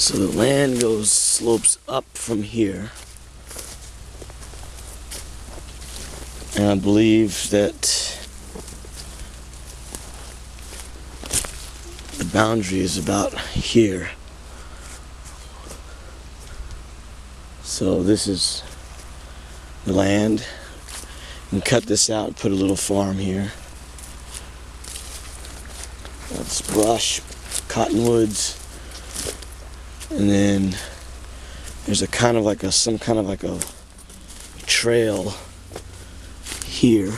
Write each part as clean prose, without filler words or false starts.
So the land slopes up from here. And I believe that the boundary is about here. So this is the land. You can cut this out and put a little farm here. That's brush, cottonwoods, and then there's some kind of like a trail here.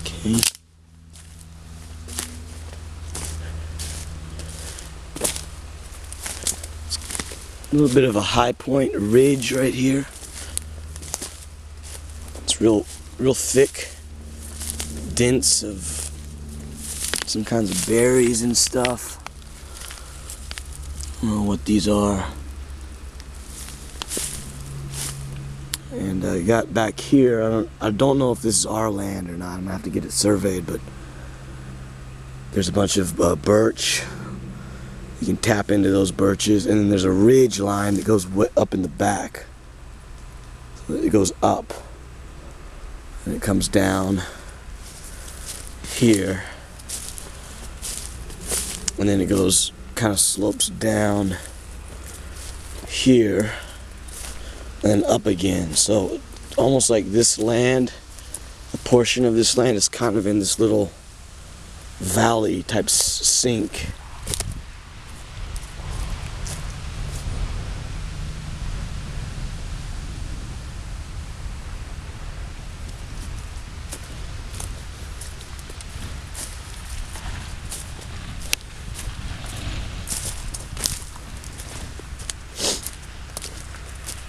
Okay. A little bit of a high point, a ridge right here. It's real thick, dense of some kinds of berries and stuff. I don't know what these are. And I got back here. I don't know if this is our land or not. I'm gonna have to get it surveyed, but there's a bunch of birch. You can tap into those birches, and then there's a ridge line that goes up in the back. So it goes up, and it comes down here, and then it goes, kind of slopes down here, and then up again. So almost like this land, a portion of this land is kind of in this little valley type sink.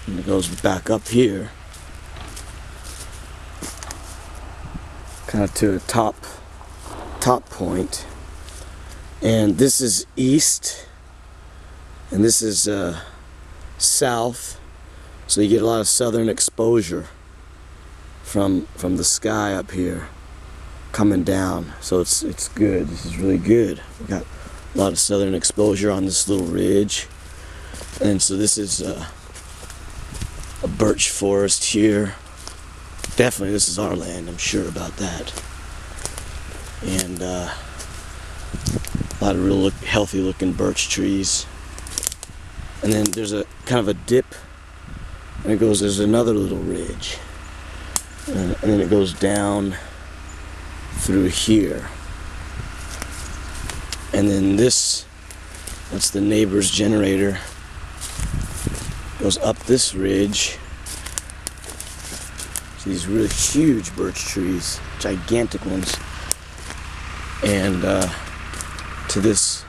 And it goes back up here, kind of to a top point. And this is east, and this is south. So you get a lot of southern exposure from the sky up here coming down. So it's good. This is really good. We got a lot of southern exposure on this little ridge, and so this is a birch forest here. Definitely this is our land, I'm sure about that. And a lot of real healthy looking birch trees. And then there's a kind of a dip, and there's another little ridge. And then it goes down through here. And then that's the neighbor's generator. Goes up this ridge. See these really huge birch trees, gigantic ones, and to this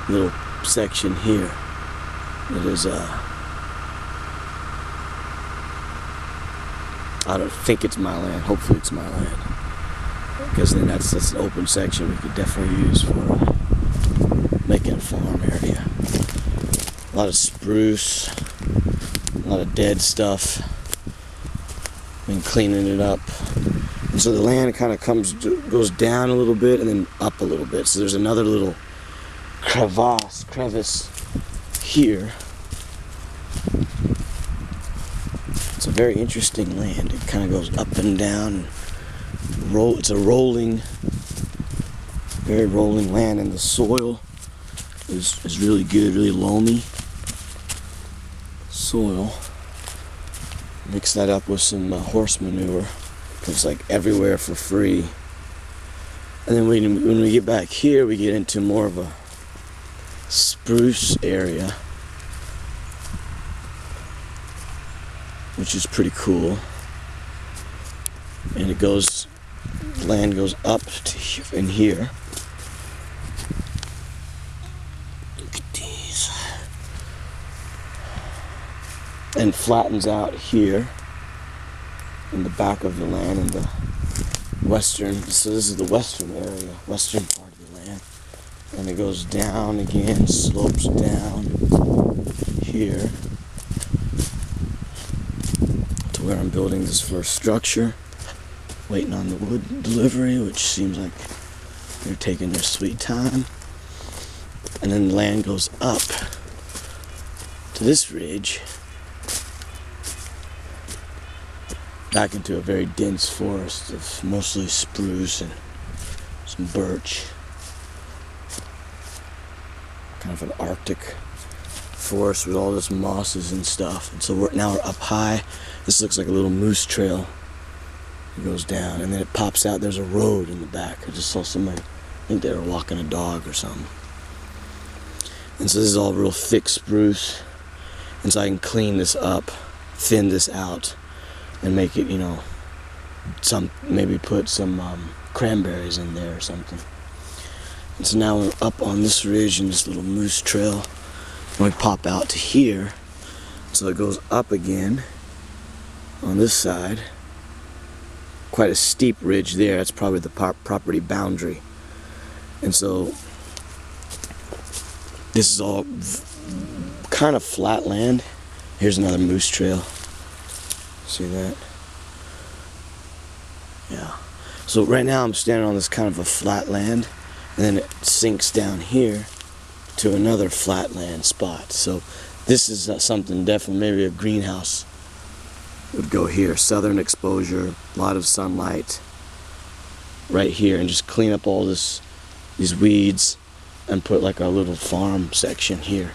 little section here that is I don't think it's my land. Hopefully it's my land, because then that's an open section we could definitely use for making a farm area. A lot of spruce, a lot of dead stuff. Been cleaning it up, and so the land kind of goes down a little bit and then up a little bit. So there's another little crevice here. It's a very interesting land. It kind of goes up and down. It's a very rolling land, and the soil is really good, really loamy soil. Mix that up with some horse manure. It's like everywhere for free. And then when we get back here, we get into more of a spruce area, which is pretty cool. And the land goes up to in here. Look at these. And flattens out here in the back of the land in the western. So this is the western area, western part of the land. And it goes down again, slopes down here. where I'm building this first structure. Waiting on the wood delivery, which seems like they're taking their sweet time. And then the land goes up to this ridge, back into a very dense forest of mostly spruce and some birch. Kind of an Arctic forest with all this mosses and stuff. And so now we're up high. This looks like a little moose trail. It goes down and then it pops out. There's a road in the back. I just saw somebody, I think they were walking a dog or something. And so this is all real thick spruce. And so I can clean this up, thin this out, and make it, you know, maybe put some cranberries in there or something. And so now we're up on this ridge in this little moose trail. And we pop out to here. So it goes up again on this side. Quite a steep ridge there. That's probably the property boundary. And so this is all kind of flat land. Here's another moose trail. See that? Yeah. So right now I'm standing on this kind of a flat land, and then it sinks down here to another flat land spot. So this is something definitely, maybe a greenhouse would go here. Southern exposure, a lot of sunlight right here, and just clean up all these weeds and put like a little farm section here.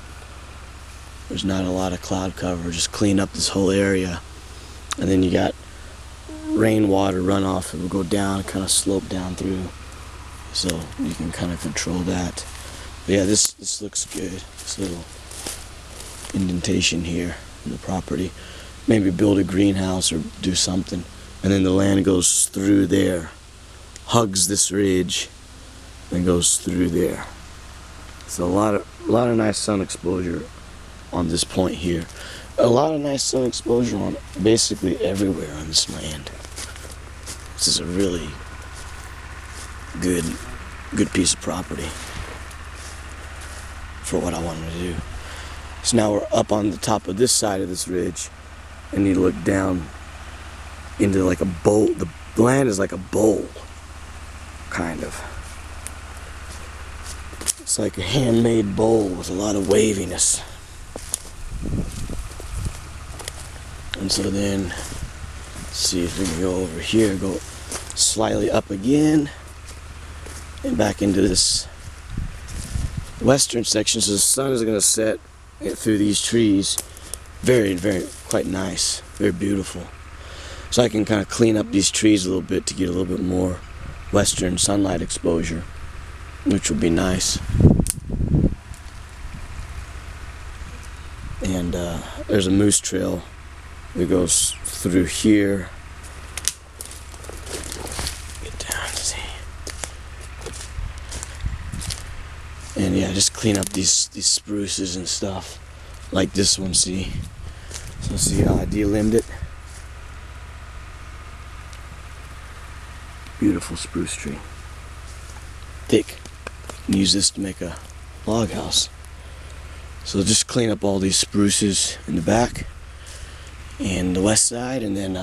There's not a lot of cloud cover. Just clean up this whole area, and then you got rainwater runoff. It will go down, kind of slope down through, so you can kind of control that. But yeah, this looks good. This little indentation here in the property. Maybe build a greenhouse or do something. And then the land goes through there, hugs this ridge, and goes through there. So a lot of nice sun exposure on this point here. A lot of nice sun exposure on basically everywhere on this land. This is a really good piece of property for what I wanted to do. So now we're up on the top of this side of this ridge, and you look down into like a bowl. The land is like a bowl, kind of. It's like a handmade bowl with a lot of waviness. And so then, let's see if we can go over here, go slightly up again, and back into this western section. So the sun is going to set through these trees. Very, very, quite nice, very beautiful. So I can kind of clean up these trees a little bit to get a little bit more western sunlight exposure, which would be nice. And there's a moose trail that goes through here. Get down to see. And yeah, just clean up these spruces and stuff, like this one. See, so see how I delimbed it. Beautiful spruce tree, thick. You can use this to make a log house. So just clean up all these spruces in the back and the west side, and then